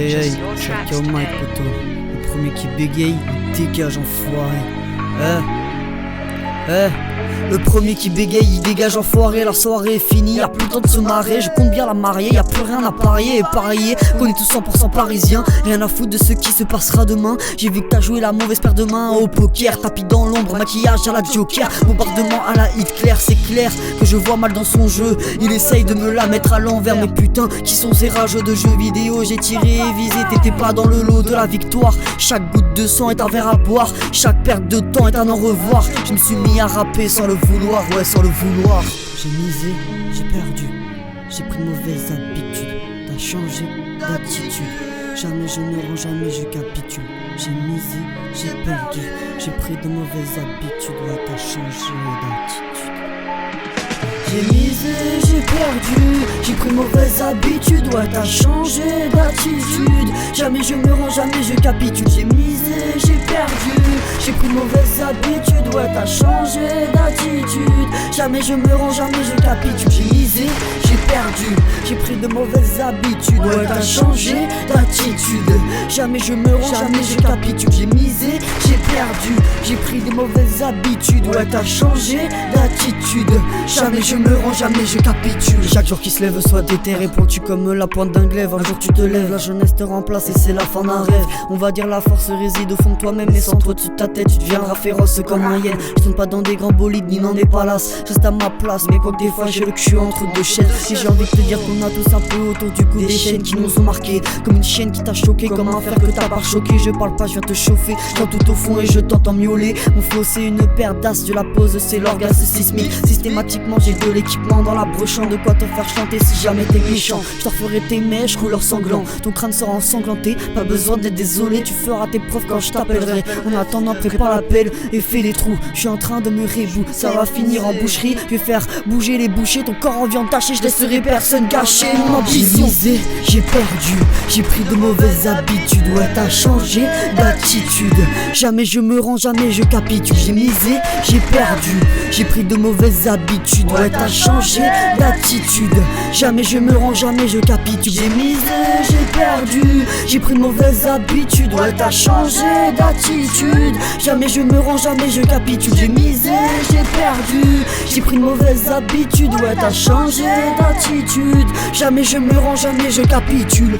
Hey, chacun au mic, poto. Le premier qui bégaye, il dégage, enfoiré. Le premier qui bégaye, il dégage, enfoiré. La soirée est finie, y'a plus le temps de se marrer. Je compte bien la marier, y'a plus rien à parier. Et parier, qu'on est tous 100% parisiens. Rien à foutre de ce qui se passera demain. J'ai vu que t'as joué la mauvaise paire de mains au poker. Tapis dans l'ombre, maquillage à la Joker. Bombardement à la Hitler, c'est clair que je vois mal dans son jeu. Il essaye de me la mettre à l'envers. Mais putain, qui sont ces rageux de jeux vidéo? J'ai tiré et visé, t'étais pas dans le lot de la victoire. Chaque goutte de sang est un verre à boire. Chaque perte de temps est un au revoir. Je me suis mis à rapper sans le vouloir, ouais, sans le vouloir. J'ai misé, j'ai perdu, j'ai pris de mauvaises habitudes. T'as changé d'attitude, jamais je ne rends, jamais je capitule. J'ai misé, j'ai perdu, j'ai pris de mauvaises habitudes. Ouais, t'as changé d'attitude. J'ai misé, j'ai perdu, j'ai pris de mauvaises habitudes. Ouais, t'as changé d'attitude, jamais je me rends, jamais je capitule. J'ai misé, j'ai perdu, j'ai pris de mauvaises habitudes. Ouais, t'as changé d'attitude, jamais je me rends, jamais je capitule. J'ai misé, j'ai perdu, j'ai pris de mauvaises habitudes. Ouais, t'as changé d'attitude, jamais je me rends, jamais je capitule. J'ai misé, j'ai perdu, j'ai pris de mauvaises habitudes. Ouais, t'as changé d'attitude, jamais je me rends, jamais je capitule. Chaque jour qui se lève soit déterré, pointu comme la pointe d'un glaive. Un jour tu te lèves, la jeunesse te remplace et c'est la fin d'un rêve. On va dire la force réside au fond de toi-même, mais sans trop dessus de ta tête tu deviendras féroce comme un hyène. Je tourne pas dans des grands bolides ni dans des palaces, je reste à ma place, mais quoi que des fois j'ai le cul entre deux chaînes. Et j'ai envie de te dire qu'on a tous un peu autour du cou des chaînes qui nous ont marqué, comme une chienne qui t'a choqué, comme un fer que t'as pas choqué. Je parle pas, je viens te chauffer, je viens tout au fond et je t'entends miauler. Mon flow c'est une paire d'as, je la pose, c'est l'orgasme sismique. Systématiquement j'ai de l'équipement dans la brochant, de quoi te faire chanter si jamais t'es méchant. Je t'en ferai tes mèches, couleur sanglant, ton crâne sera ensanglanté, pas besoin d'être désolé, tu feras tes preuves quand je t'appellerai. En attendant, prépare l'appel et fais les trous. Je suis en train de me rébou, ça va finir en boucherie. Je vais faire bouger les bouchers, ton corps en viande tachée, je laisserai personne gâcher mon ambition. J'ai misé, j'ai perdu, j'ai pris de mauvaises habitudes. Ouais, t'as changé d'attitude, jamais je me rends, jamais je capitule. J'ai misé, j'ai perdu, j'ai pris de mauvaises habitudes. Ouais, t'as changé d'attitude, jamais je me rends, jamais je capitule. J'ai misé, j'ai perdu, j'ai pris de mauvaises habitudes. Ouais, t'as changé d'attitude, jamais je me rends, jamais je capitule. J'ai misé, j'ai perdu, j'ai pris de mauvaises habitudes. Ouais, t'as changé d'attitude, jamais je me rends, jamais je capitule.